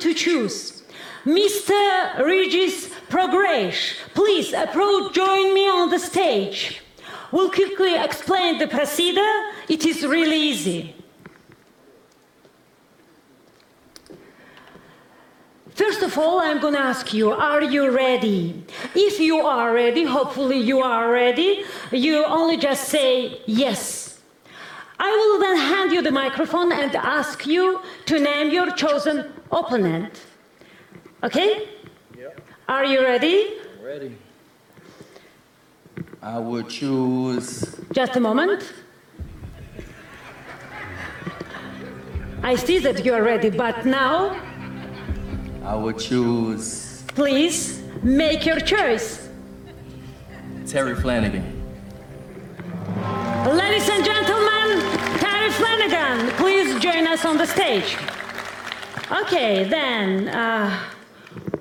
to choose. Mr. Regis Prograis, please join me on the stage. We'll quickly explain the procedure. It is really easy. First of all, I'm going to ask you, are you ready? If you are ready, hopefully you are ready, you only just say yes. I will then hand you the microphone and ask you to name your chosen opponent. Okay? Yep. Are you ready? Ready. I would choose... Just a moment. I see that you are ready, but now... I would choose... Please, make your choice. Terry Flanagan. Ladies and gentlemen, Terry Flanagan, please join us on the stage. Okay, then,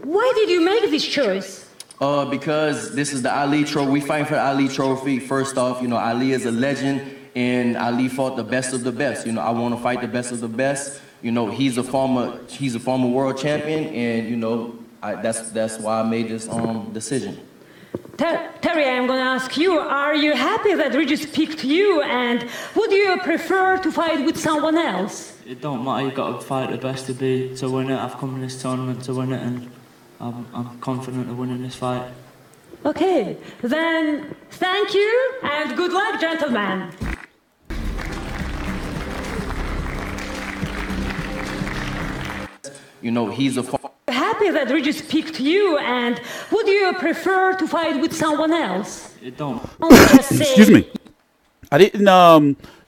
why did you make this choice? Because this is the Ali Trophy. We fight for the Ali Trophy. First off, you know, Ali is a legend, and Ali fought the best of the best. You know, I want to fight the best of the best. You know, he's a former world champion, and you know, that's why I made this decision. Terry, I'm going to ask you, are you happy that Regis picked you, and would you prefer to fight with someone else? It don't matter, you've got to fight the best to win it. I've come in this tournament to win it, and I'm confident of winning this fight. Okay, then thank you, and good luck, gentlemen. You know, he's happy that Regis picked you, and would you prefer to fight with someone else? It don't. Excuse me. I didn't,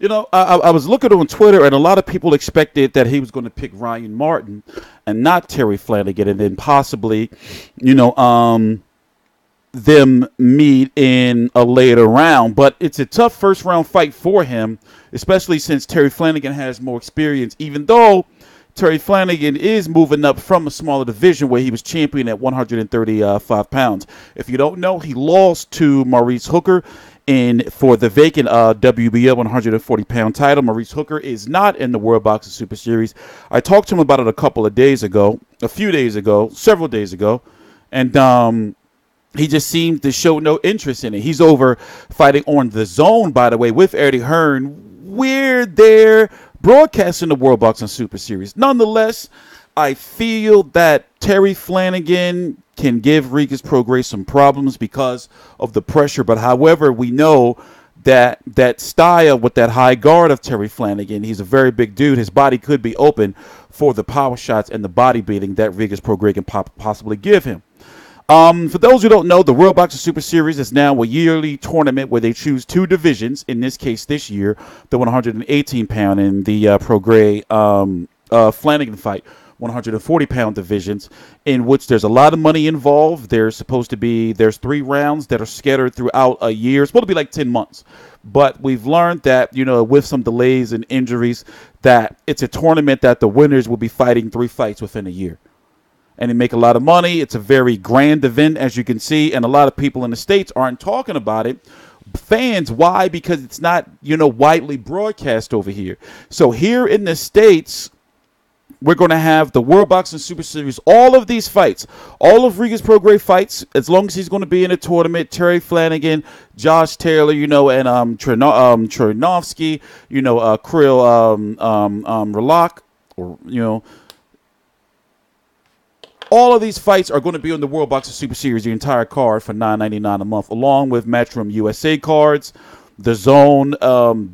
you know, I was looking on Twitter, and a lot of people expected that he was going to pick Ryan Martin and not Terry Flanagan, and then possibly, you know, them meet in a later round. But it's a tough first round fight for him, especially since Terry Flanagan has more experience, even though Terry Flanagan is moving up from a smaller division where he was champion at 135 pounds. If you don't know, he lost to Maurice Hooker for the vacant WBO 140-pound title. Maurice Hooker is not in the World Boxing Super Series. I talked to him about it several days ago, and he just seemed to show no interest in it. He's over fighting on DAZN, by the way, with Eddie Hearn. We're there broadcasting the World Boxing Super Series. Nonetheless, I feel that Terry Flanagan can give Regis Prograis some problems because of the pressure. But however, we know that style with that high guard of Terry Flanagan, he's a very big dude. His body could be open for the power shots and the body beating that Regis Prograis can possibly give him. For those who don't know, the World Boxing Super Series is now a yearly tournament where they choose two divisions. In this case, this year, the 118-pound and the Prograis Flanagan fight, 140-pound divisions, in which there's a lot of money involved. There's 3 rounds that are scattered throughout a year. It's supposed to be like 10 months. But we've learned that, you know, with some delays and injuries, that it's a tournament that the winners will be fighting 3 fights within a year. And they make a lot of money. It's a very grand event, as you can see, and a lot of people in the States aren't talking about it. Fans, why? Because it's not, you know, widely broadcast over here. So here in the States, we're going to have the World Boxing Super Series, all of these fights, all of Regis Prograis fights, as long as he's going to be in a tournament. Terry Flanagan, Josh Taylor, you know, and Chernovsky, you know, Krill Relak, or, you know, all of these fights are going to be on the World Boxing Super Series, the entire card, for $9.99 a month, along with Matchroom USA cards, DAZN,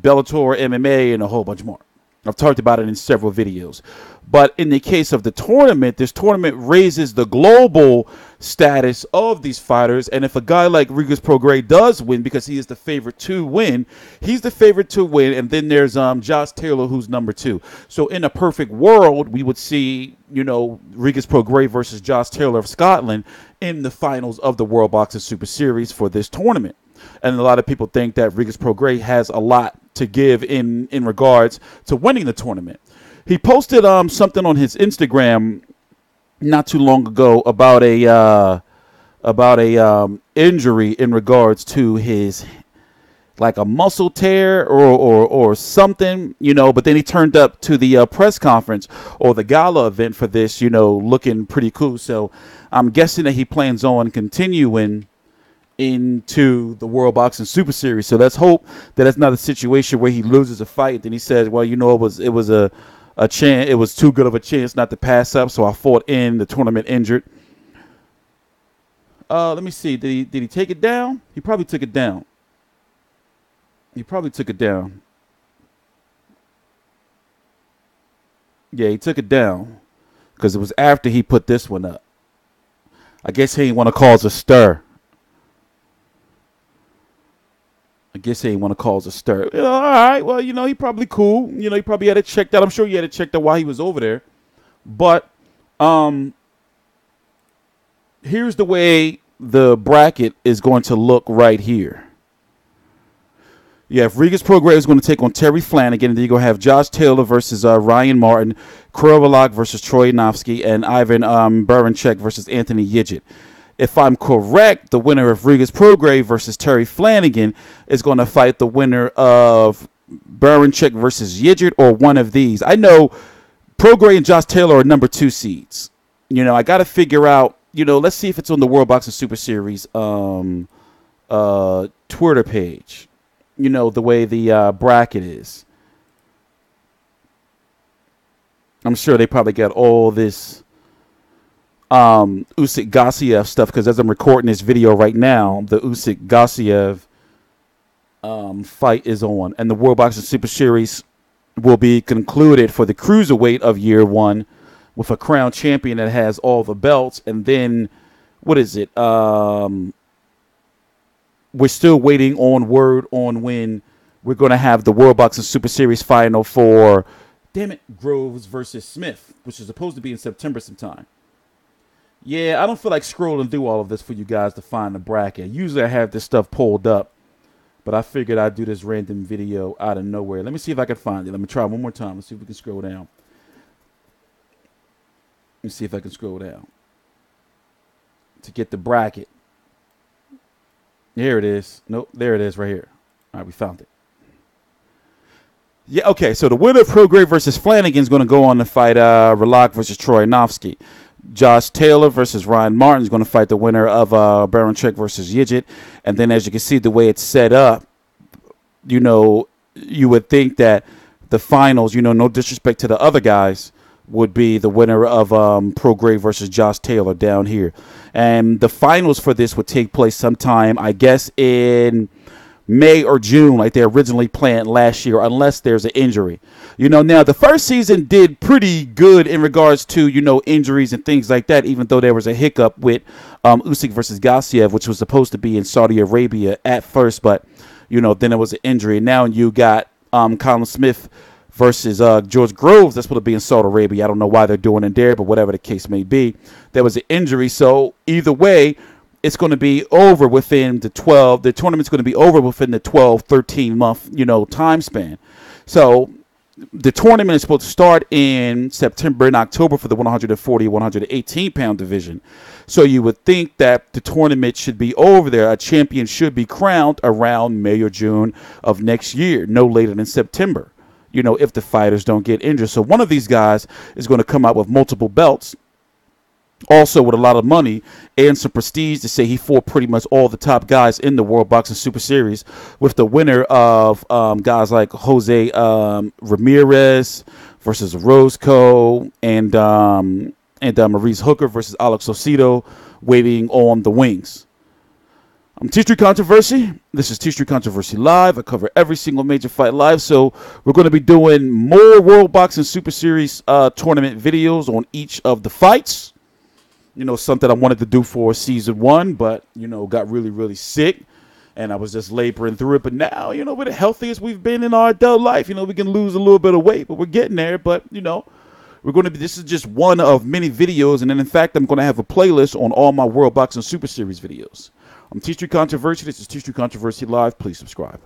Bellator, MMA, and a whole bunch more. I've talked about it in several videos. But in the case of the tournament, this tournament raises the global status of these fighters. And if a guy like Regis Prograis does win, because he is the favorite to win, he's the favorite to win. And then there's Josh Taylor, who's number 2. So in a perfect world, we would see, you know, Regis Prograis versus Josh Taylor of Scotland in the finals of the World Boxing Super Series for this tournament. And a lot of people think that Regis Prograis has a lot to give in regards to winning the tournament. He posted something on his Instagram not too long ago about a injury in regards to his like a muscle tear or something, but then he turned up to the press conference or the gala event for this, looking pretty cool. So I'm guessing that he plans on continuing into the World Boxing Super Series. So let's hope that it's not a situation where he loses a fight. Then he says, well, it was a chance. It was too good of a chance not to pass up. So I fought in the tournament injured. Let me see. Did he take it down? He probably took it down. Yeah, he took it down because it was after he put this one up. I guess he didn't want to cause a stir. All right. Well, he probably cool. He probably had it checked out. I'm sure he had it checked out while he was over there. But here's the way the bracket is going to look right here. You have Regis Prograis is going to take on Terry Flanagan, and then you're going to have Josh Taylor versus Ryan Martin, Krovalak versus Troy Nofsky, and Ivan Baranchek versus Anthony Yigit. If I'm correct, the winner of Regis Prograis versus Terry Flanagan is going to fight the winner of Baranchek versus Yigit, or one of these. I know Prograis and Josh Taylor are number 2 seeds. I got to figure out, let's see if it's on the World Boxing Super Series Twitter page. The way the bracket is. I'm sure they probably got all this Usyk Gassiev stuff, because as I'm recording this video right now, the Usyk Gassiev fight is on, and the World Boxing Super Series will be concluded for the cruiserweight of year 1 with a crown champion that has all the belts. And then what is it? We're still waiting on word on when we're going to have the World Boxing Super Series final for, Groves versus Smith, which is supposed to be in September sometime. Yeah, I don't feel like scrolling through all of this for you guys to find the bracket. Usually I have this stuff pulled up, but I figured I'd do this random video out of nowhere. Let me see if I can find it. Let me try one more time. Let's see if we can scroll down. Let me see if I can scroll down to get the bracket. Here it is. Nope, there it is right here. All right, we found it. Yeah, okay, so the winner of Prograis versus Flanagan is going to go on to fight Relak versus Troy Nofsky. Josh Taylor versus Ryan Martin is going to fight the winner of Baranchek versus Yigit. And then as you can see, the way it's set up, you would think that the finals, no disrespect to the other guys, would be the winner of Prograis versus Josh Taylor down here. And the finals for this would take place sometime, I guess, in May or June, like they originally planned last year, unless there's an injury. Now the first season did pretty good in regards to, injuries and things like that, even though there was a hiccup with Usyk versus Gassiev, which was supposed to be in Saudi Arabia at first, but, then it was an injury. Now you got Colin Smith versus George Groves. That's supposed to be in Saudi Arabia. I don't know why they're doing it there, but whatever the case may be, there was an injury. So either way, it's going to be over within the tournament's going to be over within the 12, 13 month, time span. So the tournament is supposed to start in September and October for the 140, 118 pound division. So you would think that the tournament should be over there. A champion should be crowned around May or June of next year, no later than September, if the fighters don't get injured. So one of these guys is going to come out with multiple belts, also with a lot of money and some prestige to say he fought pretty much all the top guys in the World Boxing Super Series, with the winner of guys like Jose Ramirez versus Roscoe and Maurice Hooker versus Alex Ocido waiting on the wings. I'm TstreeT Controversy. This is TstreeT Controversy Live. I cover every single major fight live. So we're going to be doing more World Boxing Super Series tournament videos on each of the fights. Something I wanted to do for season 1, but, got really, really sick. And I was just laboring through it. But now, we're the healthiest we've been in our adult life. We can lose a little bit of weight, but we're getting there. But, we're going to be, this is just one of many videos. And then, in fact, I'm going to have a playlist on all my World Boxing Super Series videos. I'm TstreeT Controversy. This is TstreeT Controversy Live. Please subscribe.